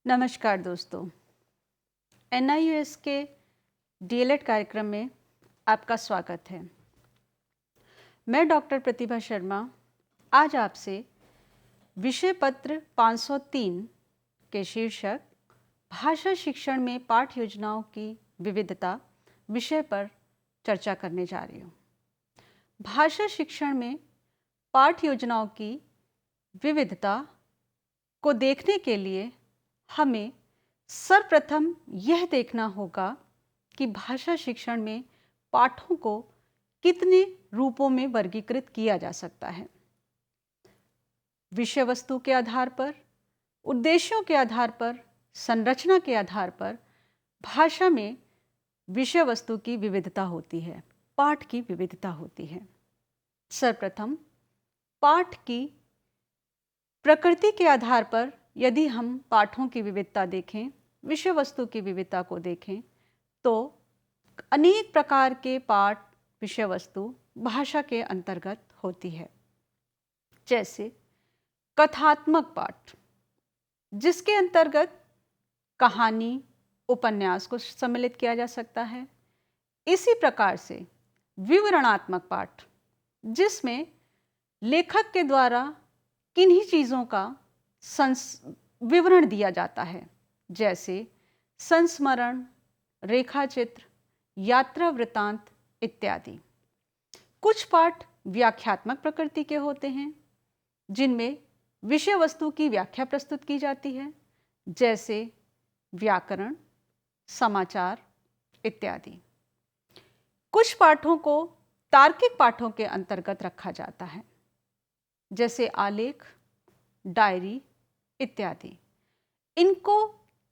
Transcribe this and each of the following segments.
नमस्कार दोस्तों, NIUS के DLED कार्यक्रम में आपका स्वागत है। मैं डॉक्टर प्रतिभा शर्मा आज आपसे विषय पत्र 503 के शीर्षक भाषा शिक्षण में पाठ योजनाओं की विविधता विषय पर चर्चा करने जा रही हूँ। भाषा शिक्षण में पाठ योजनाओं की विविधता को देखने के लिए हमें सर्वप्रथम यह देखना होगा कि भाषा शिक्षण में पाठों को कितने रूपों में वर्गीकृत किया जा सकता है। विषय वस्तु के आधार पर, उद्देश्यों के आधार पर, संरचना के आधार पर भाषा में विषय वस्तु की विविधता होती है, पाठ की विविधता होती है। सर्वप्रथम पाठ की प्रकृति के आधार पर यदि हम पाठों की विविधता देखें, विषय वस्तु की विविधता को देखें, तो अनेक प्रकार के पाठ विषय वस्तु भाषा के अंतर्गत होती है। जैसे कथात्मक पाठ, जिसके अंतर्गत कहानी, उपन्यास को सम्मिलित किया जा सकता है। इसी प्रकार से विवरणात्मक पाठ, जिसमें लेखक के द्वारा किन्हीं चीज़ों का विवरण दिया जाता है, जैसे संस्मरण, रेखाचित्र, यात्रा वृत्तांत इत्यादि। कुछ पाठ व्याख्यात्मक प्रकृति के होते हैं, जिनमें विषय वस्तु की व्याख्या प्रस्तुत की जाती है, जैसे व्याकरण, समाचार इत्यादि। कुछ पाठों को तार्किक पाठों के अंतर्गत रखा जाता है, जैसे आलेख, डायरी इत्यादि। इनको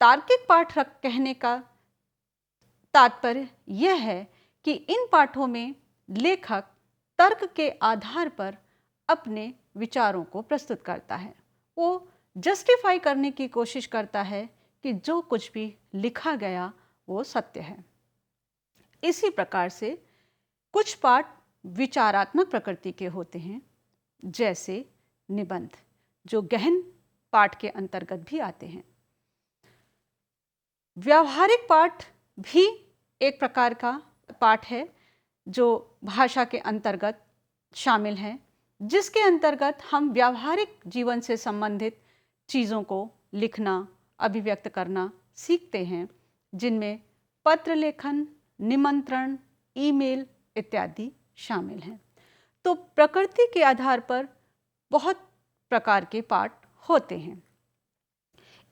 तार्किक पाठ कहने का तात्पर्य यह है कि इन पाठों में लेखक तर्क के आधार पर अपने विचारों को प्रस्तुत करता है। वो जस्टिफाई करने की कोशिश करता है कि जो कुछ भी लिखा गया वो सत्य है। इसी प्रकार से कुछ पाठ विचारात्मक प्रकृति के होते हैं, जैसे निबंध, जो गहन पाठ के अंतर्गत भी आते हैं। व्यावहारिक पाठ भी एक प्रकार का पाठ है जो भाषा के अंतर्गत शामिल है, जिसके अंतर्गत हम व्यावहारिक जीवन से संबंधित चीज़ों को लिखना, अभिव्यक्त करना सीखते हैं, जिनमें पत्र लेखन, निमंत्रण, ईमेल इत्यादि शामिल हैं। तो प्रकृति के आधार पर बहुत प्रकार के पाठ होते हैं।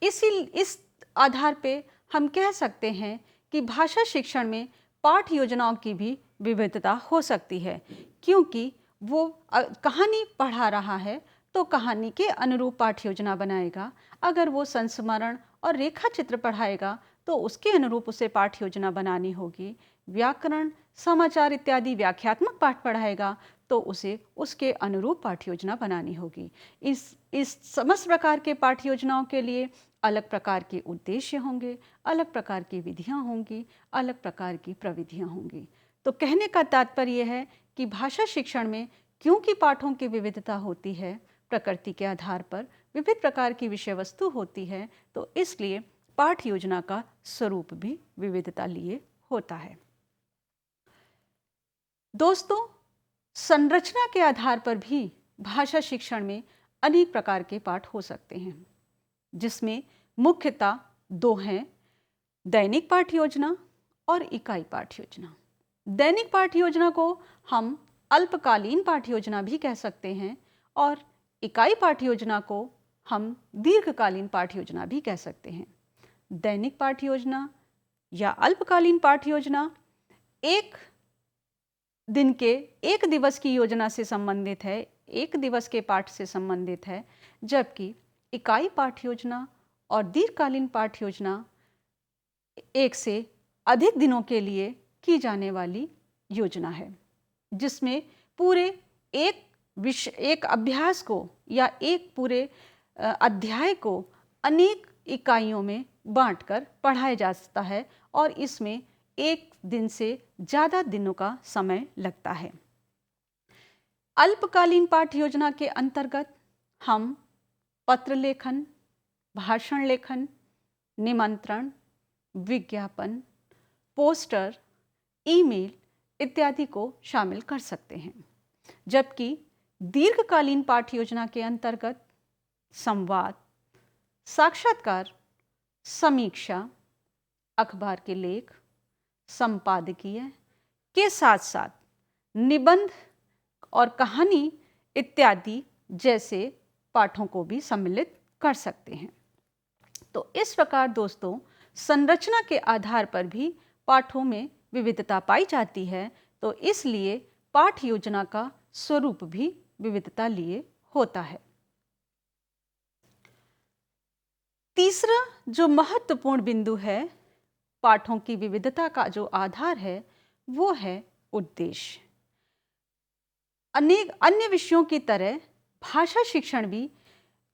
इस आधार पे हम कह सकते हैं कि भाषा शिक्षण में पाठ योजनाओं की भी विविधता हो सकती है, क्योंकि वो कहानी पढ़ा रहा है तो कहानी के अनुरूप पाठ योजना बनाएगा। अगर वो संस्मरण और रेखा चित्र पढ़ाएगा तो उसके अनुरूप उसे पाठ योजना बनानी होगी। व्याकरण, समाचार इत्यादि व्याख्यात्मक पाठ पढ़ाएगा तो उसे उसके अनुरूप पाठ योजना बनानी होगी। इस समस्त प्रकार के पाठ योजनाओं के लिए अलग प्रकार के उद्देश्य होंगे, अलग प्रकार की विधियां होंगी, अलग प्रकार की प्रविधियां होंगी। तो कहने का तात्पर्य है कि भाषा शिक्षण में क्योंकि पाठों की विविधता होती है, प्रकृति के आधार पर विविध प्रकार की विषय वस्तु होती है, तो इसलिए पाठ योजना का स्वरूप भी विविधता लिए होता है। दोस्तों, संरचना के आधार पर भी भाषा शिक्षण में अनेक प्रकार के पाठ हो सकते हैं, जिसमें मुख्यतः दो हैं, दैनिक पाठ योजना और इकाई पाठ योजना। दैनिक पाठ योजना को हम अल्पकालीन पाठ योजना भी कह सकते हैं और इकाई पाठ योजना को हम दीर्घकालीन पाठ योजना भी कह सकते हैं। दैनिक पाठ योजना या अल्पकालीन पाठ योजना एक दिवस की योजना से संबंधित है, एक दिवस के पाठ से संबंधित है, जबकि इकाई पाठ योजना और दीर्घकालीन पाठ योजना एक से अधिक दिनों के लिए की जाने वाली योजना है, जिसमें पूरे एक अभ्यास को या एक पूरे अध्याय को अनेक इकाइयों में बांटकर पढ़ाया जाता है और इसमें एक दिन से ज़्यादा दिनों का समय लगता है। अल्पकालीन पाठ योजना के अंतर्गत हम पत्र लेखन, भाषण लेखन, निमंत्रण, विज्ञापन, पोस्टर, ईमेल इत्यादि को शामिल कर सकते हैं। जबकि दीर्घकालीन पाठ योजना के अंतर्गत संवाद, साक्षात्कार, समीक्षा, अखबार के लेख, संपादकीय के साथ साथ निबंध और कहानी इत्यादि जैसे पाठों को भी सम्मिलित कर सकते हैं। तो इस प्रकार दोस्तों, संरचना के आधार पर भी पाठों में विविधता पाई जाती है। तो इसलिए पाठ योजना का स्वरूप भी विविधता लिए होता है। तीसरा जो महत्वपूर्ण बिंदु है पाठों की विविधता का जो आधार है वो है उद्देश्य। अनेक अन्य विषयों की तरह भाषा शिक्षण भी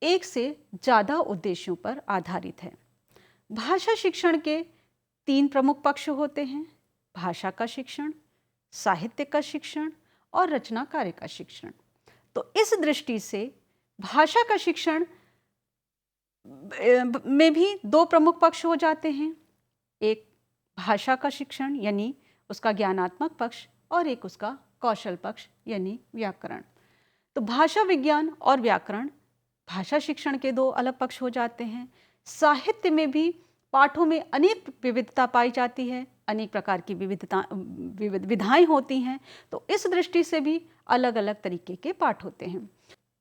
एक से ज़्यादा उद्देश्यों पर आधारित है। भाषा शिक्षण के 3 प्रमुख पक्ष होते हैं: भाषा का शिक्षण, साहित्य का शिक्षण और रचना कार्य का शिक्षण। तो इस दृष्टि से भाषा का शिक्षण में भी 2 प्रमुख पक्ष हो जाते हैं। एक भाषा का शिक्षण यानी उसका ज्ञानात्मक पक्ष और एक उसका कौशल पक्ष यानी व्याकरण। तो भाषा विज्ञान और व्याकरण भाषा शिक्षण के 2 अलग पक्ष हो जाते हैं। साहित्य में भी पाठों में अनेक विविधता पाई जाती है, अनेक प्रकार की विधाएं होती हैं। तो इस दृष्टि से भी अलग अलग तरीके के पाठ होते हैं।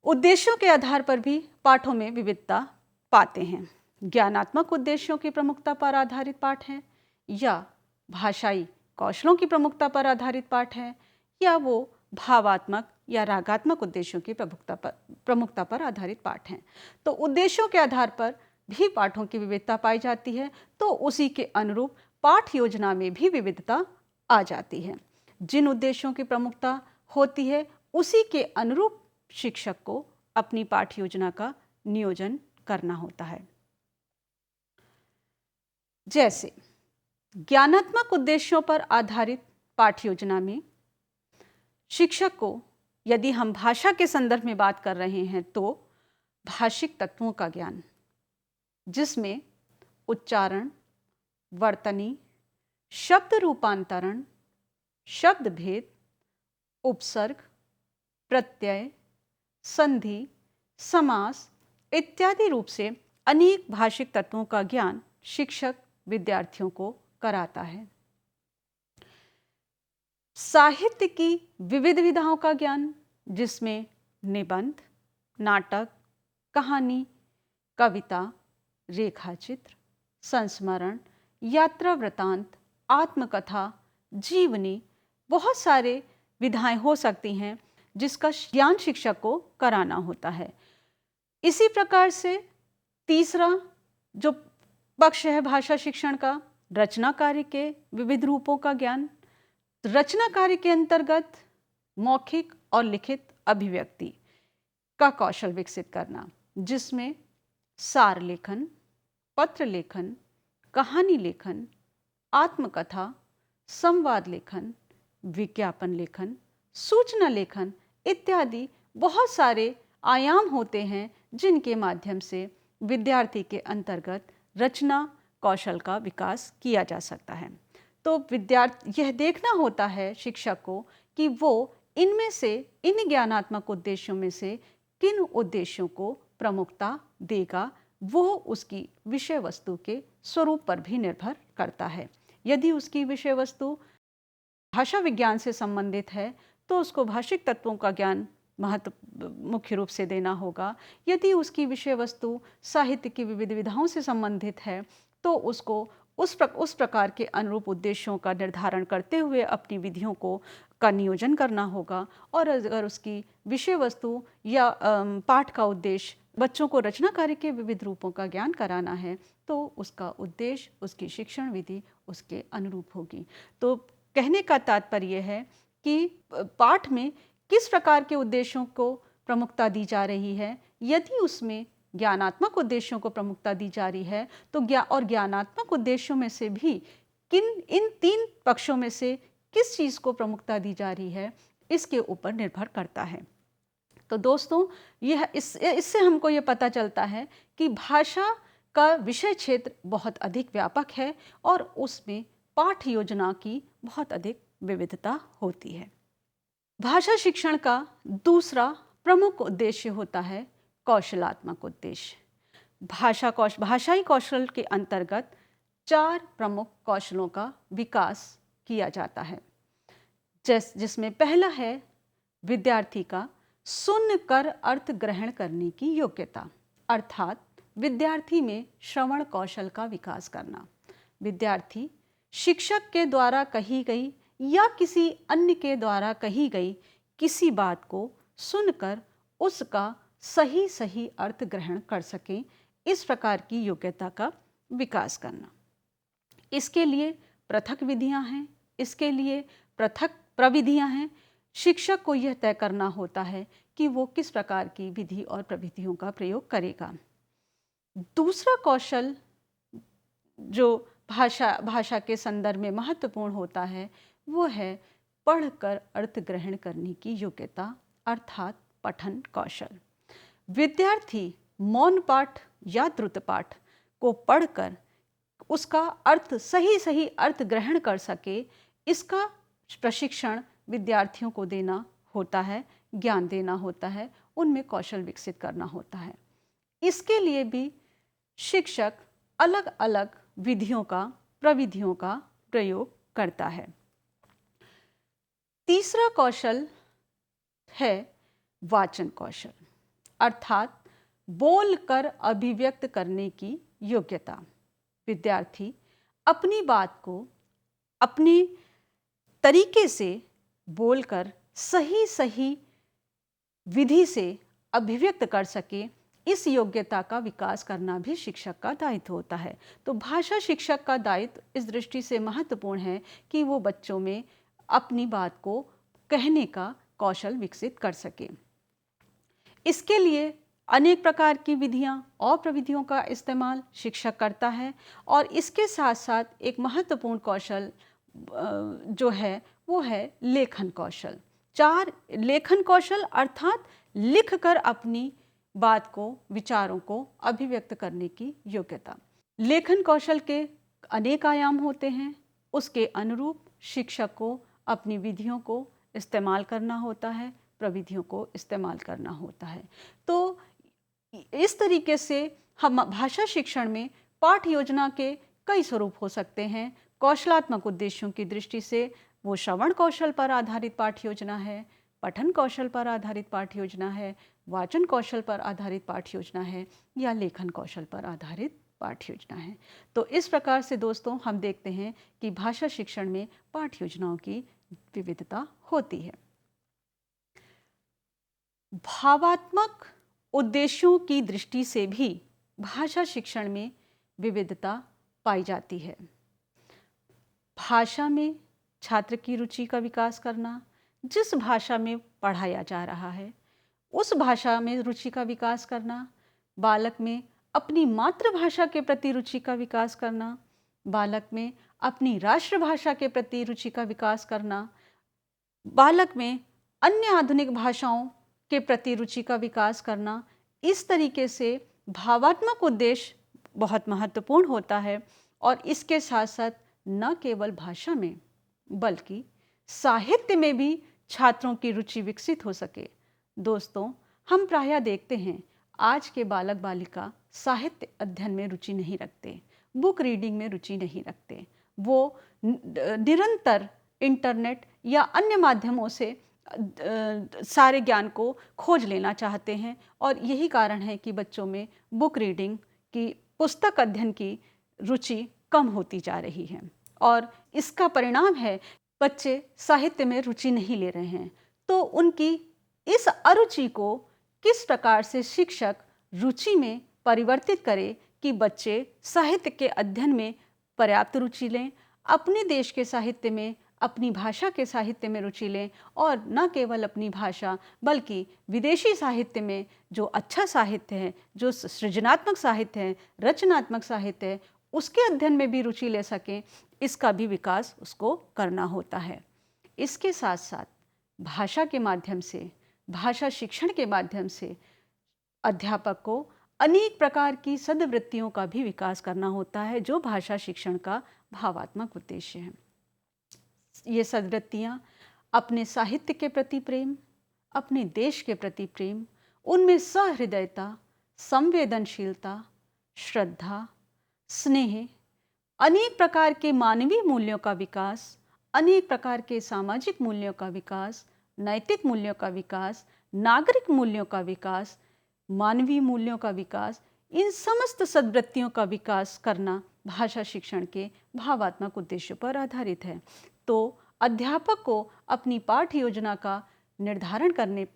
उद्देश्यों के आधार पर भी पाठों में विविधता पाते हैं। ज्ञानात्मक उद्देश्यों की प्रमुखता पर आधारित पाठ हैं, या भाषाई कौशलों की प्रमुखता पर आधारित पाठ है, या वो भावात्मक या रागात्मक उद्देश्यों की प्रमुखता पर आधारित पाठ हैं। तो उद्देश्यों के आधार पर भी पाठों की विविधता पाई जाती है। तो उसी के अनुरूप पाठ योजना में भी विविधता आ जाती है। जिन उद्देश्यों की प्रमुखता होती है उसी के अनुरूप शिक्षक को अपनी पाठ योजना का नियोजन करना होता है। जैसे ज्ञानात्मक उद्देश्यों पर आधारित पाठ योजना में शिक्षक को, यदि हम भाषा के संदर्भ में बात कर रहे हैं, तो भाषिक तत्वों का ज्ञान, जिसमें उच्चारण, वर्तनी, शब्द रूपांतरण, शब्द भेद, उपसर्ग, प्रत्यय, संधि, समास इत्यादि रूप से अनेक भाषिक तत्वों का ज्ञान शिक्षक विद्यार्थियों को कराता है। साहित्य की विविध विधाओं का ज्ञान, जिसमें निबंध, नाटक, कहानी, कविता, रेखाचित्र, संस्मरण, यात्रा वृतांत, आत्मकथा, जीवनी, बहुत सारे विधाएं हो सकती हैं जिसका ज्ञान शिक्षक को कराना होता है। इसी प्रकार से तीसरा जो पक्ष है भाषा शिक्षण का, रचना कार्य के विविध रूपों का ज्ञान। रचना कार्य के अंतर्गत मौखिक और लिखित अभिव्यक्ति का कौशल विकसित करना, जिसमें सार लेखन, पत्र लेखन, कहानी लेखन, आत्मकथा, संवाद लेखन, विज्ञापन लेखन, सूचना लेखन इत्यादि बहुत सारे आयाम होते हैं जिनके माध्यम से विद्यार्थी के अंतर्गत रचना कौशल का विकास किया जा सकता है। तो विद्यार्थी यह देखना होता है शिक्षक को कि वो इनमें से, इन ज्ञानात्मक उद्देश्यों में से किन उद्देश्यों को प्रमुखता देगा। वो उसकी विषय वस्तु के स्वरूप पर भी निर्भर करता है। यदि उसकी विषय वस्तु भाषा विज्ञान से संबंधित है तो उसको भाषिक तत्वों का ज्ञान मुख्य रूप से देना होगा। यदि उसकी विषय वस्तु साहित्य की विविध विधाओं से संबंधित है तो उसको उस प्रकार के अनुरूप उद्देश्यों का निर्धारण करते हुए अपनी विधियों का नियोजन करना होगा। और अगर उसकी विषय वस्तु या पाठ का उद्देश्य बच्चों को रचना कार्य के विविध रूपों का ज्ञान कराना है तो उसका उद्देश्य, उसकी शिक्षण विधि उसके अनुरूप होगी। तो कहने का तात्पर्य है कि पाठ में किस प्रकार के उद्देश्यों को प्रमुखता दी जा रही है। यदि उसमें ज्ञानात्मक उद्देश्यों को प्रमुखता दी जा रही है तो ज्ञानात्मक उद्देश्यों में से भी इन 3 पक्षों में से किस चीज़ को प्रमुखता दी जा रही है, इसके ऊपर निर्भर करता है। तो दोस्तों, इससे हमको ये पता चलता है कि भाषा का विषय क्षेत्र बहुत अधिक व्यापक है और उसमें पाठ योजना की बहुत अधिक विविधता होती है। भाषा शिक्षण का दूसरा प्रमुख उद्देश्य होता है कौशलात्मक उद्देश्य। भाषाई कौशल के अंतर्गत 4 प्रमुख कौशलों का विकास किया जाता है, जिसमें पहला है विद्यार्थी का सुनकर अर्थ ग्रहण करने की योग्यता, अर्थात विद्यार्थी में श्रवण कौशल का विकास करना। विद्यार्थी शिक्षक के द्वारा कही गई या किसी अन्य के द्वारा कही गई किसी बात को सुनकर उसका सही सही अर्थ ग्रहण कर सकें, इस प्रकार की योग्यता का विकास करना। इसके लिए पृथक विधियां हैं, इसके लिए पृथक प्रविधियां हैं। शिक्षक को यह तय करना होता है कि वो किस प्रकार की विधि और प्रविधियों का प्रयोग करेगा। दूसरा कौशल जो भाषा के संदर्भ में महत्वपूर्ण होता है वो है पढ़कर अर्थ ग्रहण करने की योग्यता, अर्थात पठन कौशल। विद्यार्थी मौन पाठ या द्रुत पाठ को पढ़कर उसका अर्थ सही अर्थ ग्रहण कर सके, इसका प्रशिक्षण विद्यार्थियों को देना होता है, ज्ञान देना होता है, उनमें कौशल विकसित करना होता है। इसके लिए भी शिक्षक अलग अलग विधियों का प्रविधियों का प्रयोग करता है। तीसरा कौशल है वाचन कौशल, अर्थात बोलकर अभिव्यक्त करने की योग्यता। विद्यार्थी अपनी बात को अपने तरीके से बोलकर सही विधि से अभिव्यक्त कर सके, इस योग्यता का विकास करना भी शिक्षक का दायित्व होता है। तो भाषा शिक्षक का दायित्व इस दृष्टि से महत्वपूर्ण है कि वो बच्चों में अपनी बात को कहने का कौशल विकसित कर सके। इसके लिए अनेक प्रकार की विधियां और प्रविधियों का इस्तेमाल शिक्षक करता है और इसके साथ साथ एक महत्वपूर्ण कौशल जो है वो है लेखन कौशल। 4 लेखन कौशल अर्थात लिखकर अपनी बात को, विचारों को अभिव्यक्त करने की योग्यता। लेखन कौशल के अनेक आयाम होते हैं, उसके अनुरूप शिक्षक को अपनी विधियों को इस्तेमाल करना होता है, प्रविधियों को इस्तेमाल करना होता है। तो इस तरीके से हम भाषा शिक्षण में पाठ योजना के कई स्वरूप हो सकते हैं। कौशलात्मक उद्देश्यों की दृष्टि से वो श्रवण कौशल पर आधारित पाठ योजना है, पठन कौशल पर आधारित पाठ योजना है, वाचन कौशल पर आधारित पाठ योजना है या लेखन कौशल पर आधारित पाठ योजना है। तो इस प्रकार से दोस्तों हम देखते हैं कि भाषा शिक्षण में पाठ योजनाओं की विविधता होती है। भावात्मक उद्देश्यों की दृष्टि से भी भाषा शिक्षण में विविधता पाई जाती है। भाषा में छात्र की रुचि का विकास करना, जिस भाषा में पढ़ाया जा रहा है उस भाषा में रुचि का विकास करना, बालक में अपनी मातृभाषा के प्रति रुचि का विकास करना, बालक में अपनी राष्ट्रभाषा के प्रति रुचि का विकास करना, बालक में अन्य आधुनिक भाषाओं के प्रति रुचि का विकास करना। इस तरीके से भावात्मक उद्देश्य बहुत महत्वपूर्ण होता है और इसके साथ साथ न केवल भाषा में बल्कि साहित्य में भी छात्रों की रुचि विकसित हो सके। दोस्तों, हम प्रायः देखते हैं आज के बालक बालिका साहित्य अध्ययन में रुचि नहीं रखते, बुक रीडिंग में रुचि नहीं रखते। वो निरंतर इंटरनेट या अन्य माध्यमों से सारे ज्ञान को खोज लेना चाहते हैं और यही कारण है कि बच्चों में बुक रीडिंग की, पुस्तक अध्ययन की रुचि कम होती जा रही है और इसका परिणाम है बच्चे साहित्य में रुचि नहीं ले रहे हैं। तो उनकी इस अरुचि को किस प्रकार से शिक्षक रुचि में परिवर्तित करे कि बच्चे साहित्य के अध्ययन में पर्याप्त रुचि लें, अपने देश के साहित्य में, अपनी भाषा के साहित्य में रुचि लें और न केवल अपनी भाषा बल्कि विदेशी साहित्य में जो अच्छा साहित्य है, जो सृजनात्मक साहित्य है, रचनात्मक साहित्य है, उसके अध्ययन में भी रुचि ले सकें। इसका भी विकास उसको करना होता है। इसके साथ साथ भाषा के माध्यम से, भाषा शिक्षण के माध्यम से अध्यापक को अनेक प्रकार की सद्वृत्तियों का भी विकास करना होता है, जो भाषा शिक्षण का भावात्मक उद्देश्य है। ये सद्वृत्तियाँ अपने साहित्य के प्रति प्रेम, अपने देश के प्रति प्रेम, उनमें सहृदयता, संवेदनशीलता, श्रद्धा, स्नेह, अनेक प्रकार के मानवीय मूल्यों का विकास, अनेक प्रकार के सामाजिक मूल्यों का विकास, नैतिक मूल्यों का विकास, नागरिक मूल्यों का विकास, मानवीय मूल्यों का विकास, इन समस्त सद्वृत्तियों का विकास करना भाषा शिक्षण के भावात्मक उद्देश्य पर आधारित है। तो अध्यापक को अपनी पाठ्य योजना का निर्धारण करने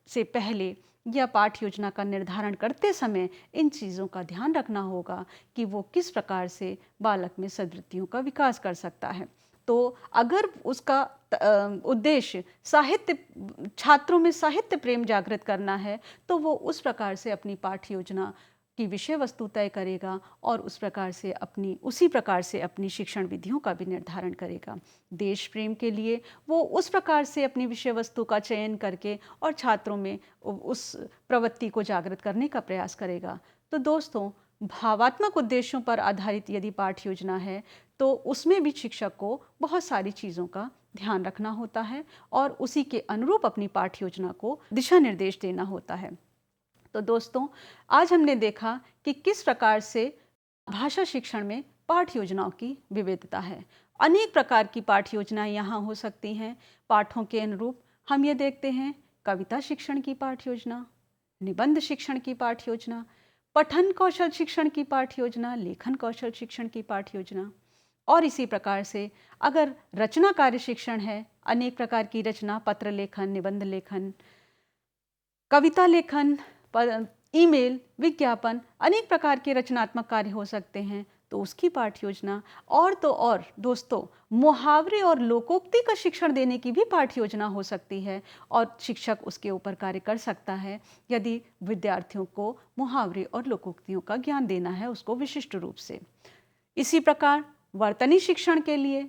से पहले या पाठ्य योजना का निर्धारण करते समय इन चीज़ों का ध्यान रखना होगा कि वो किस प्रकार से बालक में सद्वृत्तियों का विकास कर सकता है। तो अगर उसका उद्देश्य छात्रों में साहित्य प्रेम जागृत करना है, तो वो उस प्रकार से अपनी पाठ्य योजना की विषय वस्तु तय करेगा और उसी प्रकार से अपनी शिक्षण विधियों का भी निर्धारण करेगा। देश प्रेम के लिए वो उस प्रकार से अपनी विषय वस्तु का चयन करके और छात्रों में उस प्रवृत्ति को जागृत करने का प्रयास करेगा। तो दोस्तों, भावात्मक उद्देश्यों पर आधारित यदि पाठ्य योजना है तो उसमें भी शिक्षक को बहुत सारी चीज़ों का ध्यान रखना होता है और उसी के अनुरूप अपनी पाठ्य योजना को दिशा निर्देश देना होता है। तो दोस्तों, आज हमने देखा कि किस प्रकार से भाषा शिक्षण में पाठ्य योजनाओं की विविधता है। अनेक प्रकार की पाठ्य योजनाएं यहाँ हो सकती हैं। पाठों के अनुरूप हम ये देखते हैं कविता शिक्षण की पाठ्य योजना, निबंध शिक्षण की पाठ्य योजना, पठन कौशल शिक्षण की पाठ्य योजना, लेखन कौशल शिक्षण की पाठ्य योजना। और इसी प्रकार से अगर रचना कार्य शिक्षण है, अनेक प्रकार की रचना, पत्र लेखन, निबंध लेखन, कविता लेखन, ईमेल, विज्ञापन, अनेक प्रकार के रचनात्मक कार्य हो सकते हैं, तो उसकी पाठ्य योजना। और तो और दोस्तों, मुहावरे और लोकोक्ति का शिक्षण देने की भी पाठ्य योजना हो सकती है और शिक्षक उसके ऊपर कार्य कर सकता है यदि विद्यार्थियों को मुहावरे और लोकोक्तियों का ज्ञान देना है उसको विशिष्ट रूप से। इसी प्रकार वर्तनी शिक्षण के लिए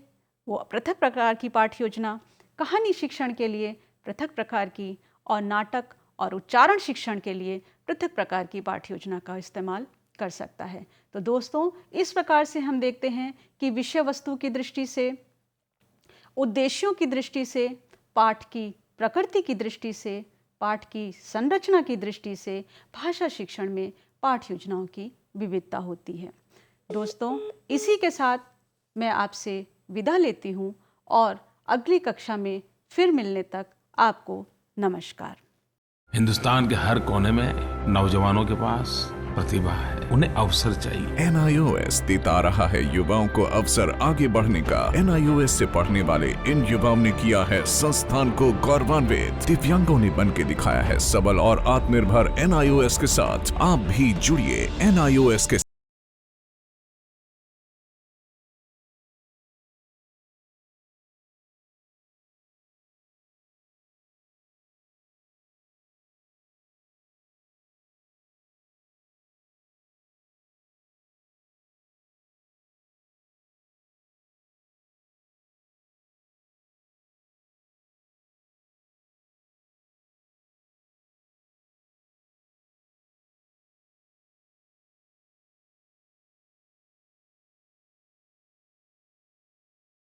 वो पृथक प्रकार की पाठ्य योजना, कहानी शिक्षण के लिए पृथक प्रकार की, और नाटक और उच्चारण शिक्षण के लिए पृथक प्रकार की पाठ्य योजना का इस्तेमाल कर सकता है। तो दोस्तों, इस प्रकार से हम देखते हैं कि विषय वस्तु की दृष्टि से, उद्देश्यों की दृष्टि से, पाठ की प्रकृति की दृष्टि से, पाठ की संरचना की दृष्टि से भाषा शिक्षण में पाठ्य योजनाओं की विविधता होती है। दोस्तों, इसी के साथ मैं आपसे विदा लेती हूँ और अगली कक्षा में फिर मिलने तक आपको नमस्कार। हिंदुस्तान के हर कोने में नौजवानों के पास प्रतिभा है, उन्हें अवसर चाहिए। NIOS देता रहा है युवाओं को अवसर आगे बढ़ने का। NIOS से पढ़ने वाले इन युवाओं ने किया है संस्थान को गौरवान्वित। दिव्यांगों ने बन के दिखाया है सबल और आत्मनिर्भर। NIOS के साथ आप भी जुड़िए NIOS के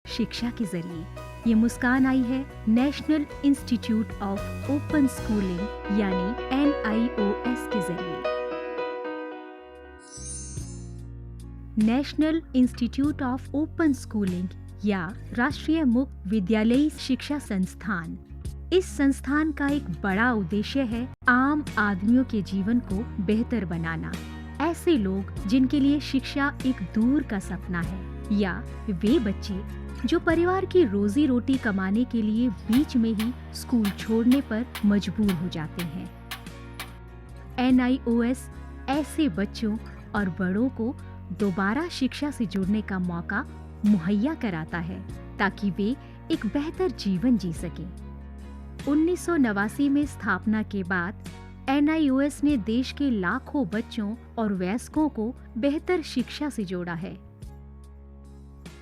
शिक्षा के जरिए ये मुस्कान आई है national institute of open schooling यानी NIOS के जरिए। National institute of open schooling या राष्ट्रीय मुक्त विद्यालयी शिक्षा संस्थान, इस संस्थान का एक बड़ा उद्देश्य है आम आदमियों के जीवन को बेहतर बनाना। ऐसे लोग जिनके लिए शिक्षा एक दूर का सपना है या वे बच्चे जो परिवार की रोजी रोटी कमाने के लिए बीच में ही स्कूल छोड़ने पर मजबूर हो जाते हैं। NIOS ऐसे बच्चों और बड़ों को दोबारा शिक्षा से जुड़ने का मौका मुहैया कराता है ताकि वे एक बेहतर जीवन जी सकें। 1989 में स्थापना के बाद NIOS ने देश के लाखों बच्चों और वयस्कों को बेहतर शिक्षा से जोड़ा है।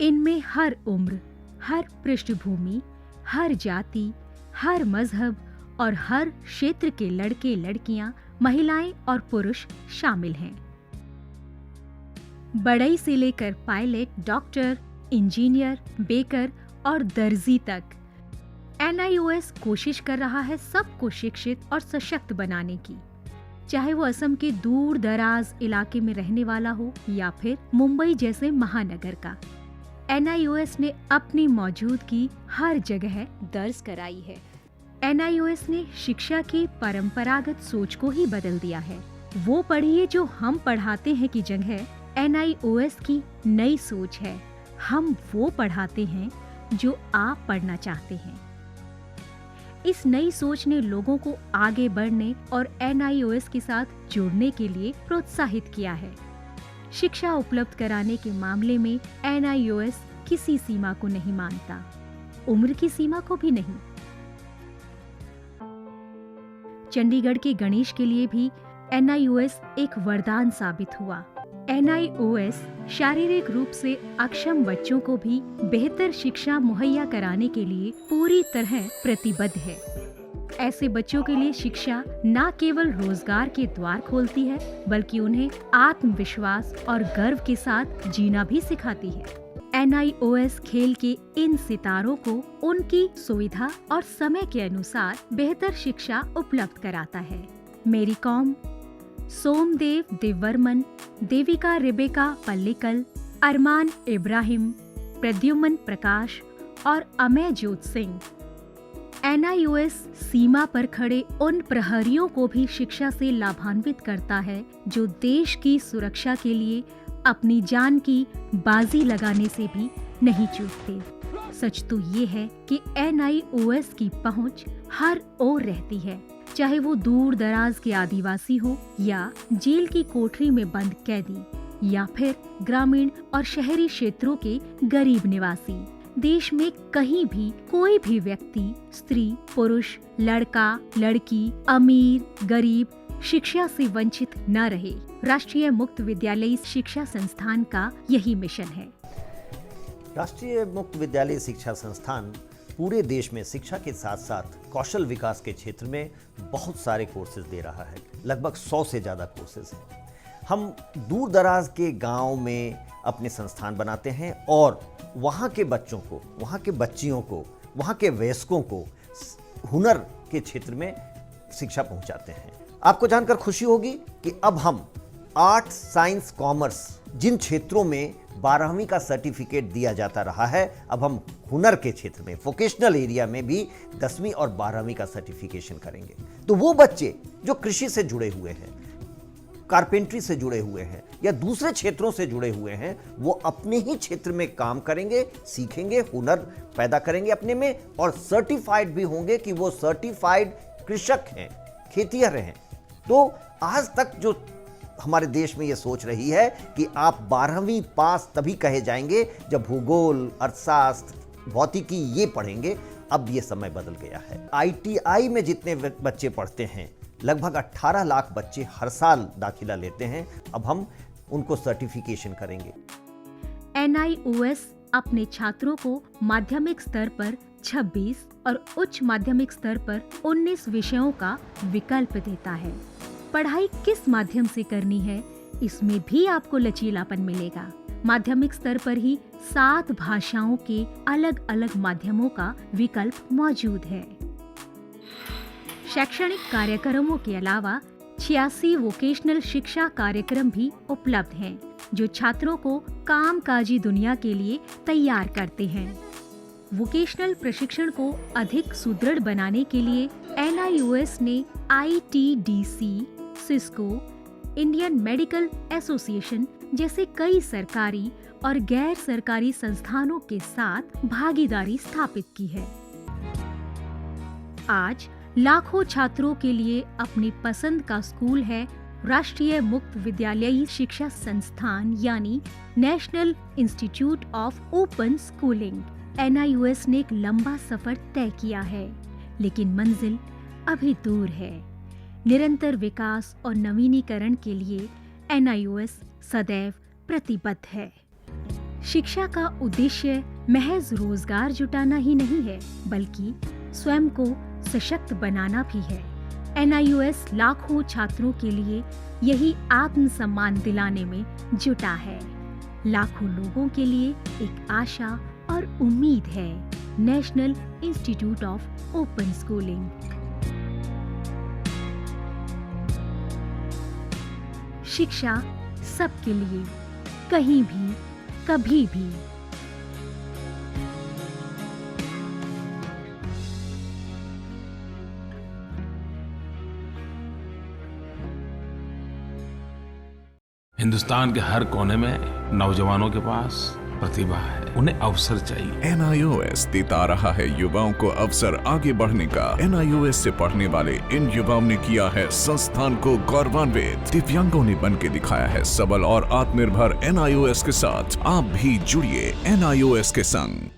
इनमें हर उम्र, हर पृष्ठभूमि, हर जाति, हर मजहब और हर क्षेत्र के लड़के लड़कियां महिलाएं और पुरुष शामिल हैं। बढ़ई से लेकर पायलट, डॉक्टर, इंजीनियर, बेकर और दर्जी तक NIOS कोशिश कर रहा है सबको शिक्षित और सशक्त बनाने की, चाहे वो असम के दूर दराज इलाके में रहने वाला हो या फिर मुंबई जैसे महानगर का। NIOS ने अपनी मौजूदगी हर जगह दर्ज कराई है। NIOS ने शिक्षा की परंपरागत सोच को ही बदल दिया है। वो पढ़िए जो हम पढ़ाते हैं की जगह NIOS की नई सोच है, हम वो पढ़ाते हैं जो आप पढ़ना चाहते हैं। इस नई सोच ने लोगों को आगे बढ़ने और NIOS के साथ जुड़ने के लिए प्रोत्साहित किया है। शिक्षा उपलब्ध कराने के मामले में NIOS किसी सीमा को नहीं मानता, उम्र की सीमा को भी नहीं। चंडीगढ़ के गणेश के लिए भी NIOS एक वरदान साबित हुआ। NIOS शारीरिक रूप से अक्षम बच्चों को भी बेहतर शिक्षा मुहैया कराने के लिए पूरी तरह प्रतिबद्ध है। ऐसे बच्चों के लिए शिक्षा न केवल रोजगार के द्वार खोलती है, बल्कि उन्हें आत्मविश्वास और गर्व के साथ जीना भी सिखाती है। NIOS खेल के इन सितारों को उनकी सुविधा और समय के अनुसार बेहतर शिक्षा उपलब्ध कराता है। मेरी कॉम, सोमदेव देववर्मन, देविका रेबेका पल्लिकल, अरमान इब्राहिम, प्रद्युमन प्रकाश और अमयजोत सिंह। NIOS सीमा पर खड़े उन प्रहरियों को भी शिक्षा से लाभान्वित करता है जो देश की सुरक्षा के लिए अपनी जान की बाजी लगाने से भी नहीं चूकते। सच तो ये है कि NIOS की पहुंच हर ओर रहती है, चाहे वो दूर दराज के आदिवासी हो या जेल की कोठरी में बंद कैदी या फिर ग्रामीण और शहरी क्षेत्रों के गरीब निवासी। देश में कहीं भी कोई भी व्यक्ति, स्त्री, पुरुष, लड़का, लड़की, अमीर, गरीब शिक्षा से वंचित न रहे। राष्ट्रीय मुक्त विद्यालयी शिक्षा संस्थान का यही मिशन है। राष्ट्रीय मुक्त विद्यालय शिक्षा संस्थान पूरे देश में शिक्षा के साथ साथ कौशल विकास के क्षेत्र में बहुत सारे कोर्सेज दे रहा है। लगभग 100 से ज़्यादा कोर्सेज हैं। हम दूर दराज के गांव में अपने संस्थान बनाते हैं और वहाँ के बच्चों को, वहाँ के बच्चियों को, वहाँ के वयस्कों को हुनर के क्षेत्र में शिक्षा पहुँचाते हैं। आपको जानकर खुशी होगी कि अब हम आर्ट्स, साइंस, कॉमर्स जिन क्षेत्रों में 12वीं का सर्टिफिकेट दिया जाता रहा है, अब हम हुनर के क्षेत्र में, वोकेशनल एरिया में भी 10वीं और 12वीं का सर्टिफिकेशन करेंगे। तो वो बच्चे जो कृषि से जुड़े हुए हैं, कारपेंट्री से जुड़े हुए हैं या दूसरे क्षेत्रों से जुड़े हुए हैं, वो अपने ही क्षेत्र में काम करेंगे, सीखेंगे, हुनर पैदा करेंगे अपने में और सर्टिफाइड भी होंगे कि वो सर्टिफाइड कृषक हैं, खेतिहर हैं। तो आज तक जो हमारे देश में ये सोच रही है कि आप 12वीं पास तभी कहे जाएंगे जब भूगोल, अर्थशास्त्र, भौतिकी ये पढ़ेंगे, अब ये समय बदल गया है। ITI में जितने बच्चे पढ़ते हैं, लगभग 18 लाख बच्चे हर साल दाखिला लेते हैं। अब हम उनको सर्टिफिकेशन करेंगे। NIOS अपने छात्रों को माध्यमिक स्तर पर 26 और उच्च माध्यमिक स्तर पर 19 विषयों का विकल्प देता है। पढ़ाई किस माध्यम से करनी है, इसमें भी आपको लचीलापन मिलेगा। माध्यमिक स्तर पर ही 7 भाषाओं के अलग अलग माध्यमों का विकल्प मौजूद है। शैक्षणिक कार्यक्रमों के अलावा 86 वोकेशनल शिक्षा कार्यक्रम भी उपलब्ध हैं, जो छात्रों को कामकाजी दुनिया के लिए तैयार करते हैं। वोकेशनल प्रशिक्षण को अधिक सुदृढ़ बनाने के लिए NIOS ने ITDC, Cisco, Indian medical association जैसे कई सरकारी और गैर सरकारी संस्थानों के साथ भागीदारी स्थापित की है। आज लाखों छात्रों के लिए अपनी पसंद का स्कूल है राष्ट्रीय मुक्त विद्यालयी शिक्षा संस्थान यानी national institute of open schooling. NIOS ने एक लंबा सफर तय किया है, लेकिन मंजिल अभी दूर है। निरंतर विकास और नवीनीकरण के लिए NIOS सदैव प्रतिबद्ध है। शिक्षा का उद्देश्य महज रोजगार जुटाना ही नहीं है, बल्कि स्वयं को सशक्त बनाना भी है। NIOS लाखों छात्रों के लिए यही आत्मसम्मान दिलाने में जुटा है। लाखों लोगों के लिए एक आशा और उम्मीद है। National institute of open schooling. शिक्षा सबके लिए, कहीं भी, कभी भी। हिंदुस्तान के हर कोने में नौजवानों के पास प्रतिभा है, उन्हें अवसर चाहिए। NIOS देता रहा है युवाओं को अवसर आगे बढ़ने का। NIOS से पढ़ने वाले इन युवाओं ने किया है संस्थान को गौरवान्वित। दिव्यांगों ने बन के दिखाया है सबल और आत्मनिर्भर। NIOS के साथ आप भी जुड़िए NIOS के संग।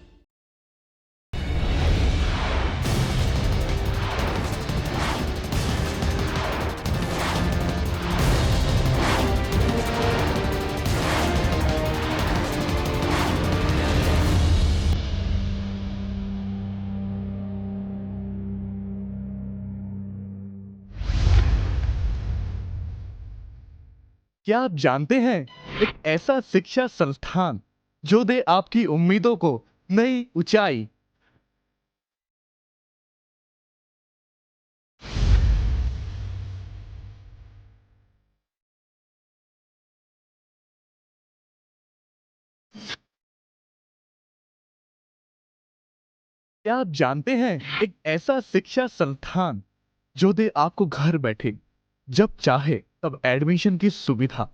क्या आप जानते हैं, एक ऐसा शिक्षा संस्थान जो दे आपकी उम्मीदों को नई ऊंचाई। क्या आप जानते हैं, एक ऐसा शिक्षा संस्थान जो दे आपको घर बैठे जब चाहे तब एडमिशन की सुविधा।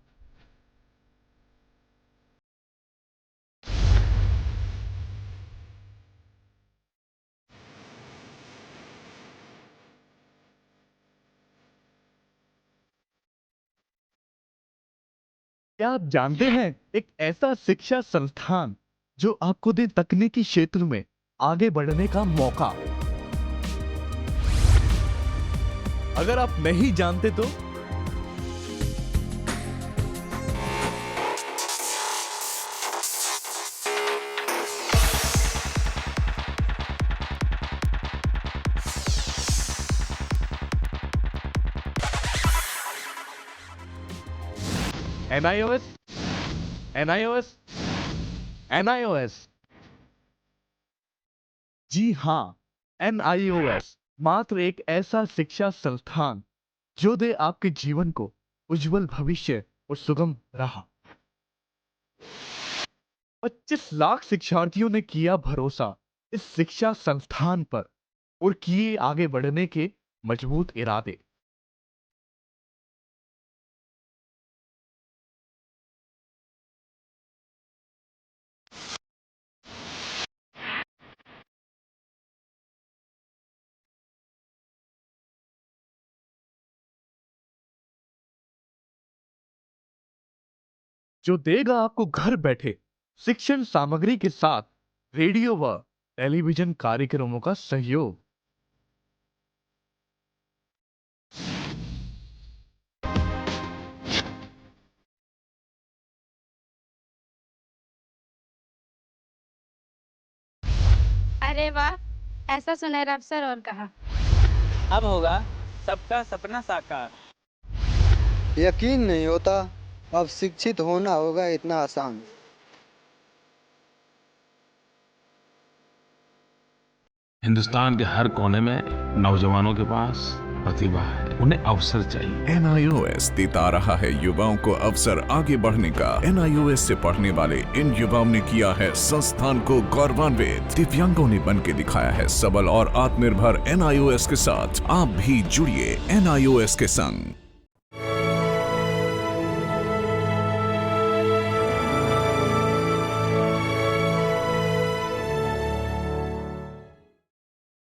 क्या आप जानते हैं, एक ऐसा शिक्षा संस्थान जो आपको दे तकनीकी क्षेत्र में आगे बढ़ने का मौका। अगर आप नहीं जानते तो NIOS, NIOS, NIOS। जी हाँ, NIOS मात्र एक ऐसा शिक्षा संस्थान जो दे आपके जीवन को उज्जवल भविष्य और सुगम राह। 25 लाख शिक्षार्थियों ने किया भरोसा इस शिक्षा संस्थान पर और किए आगे बढ़ने के मजबूत इरादे। जो देगा आपको घर बैठे शिक्षण सामग्री के साथ रेडियो व टेलीविजन कार्यक्रमों का सहयोग। अरे वाह, ऐसा सुनहरा अवसर और कहा। अब होगा सबका सपना साकार। यकीन नहीं होता अब शिक्षित होना होगा इतना आसान। हिंदुस्तान के हर कोने में नौजवानों के पास प्रतिभा है, उन्हें अवसर चाहिए। NIOS देता रहा है युवाओं को अवसर आगे बढ़ने का। NIOS से पढ़ने वाले इन युवाओं ने किया है संस्थान को गौरवान्वित। दिव्यांगों ने बन के दिखाया है सबल और आत्मनिर्भर। NIOS के साथ आप भी जुड़िए NIOS के संग।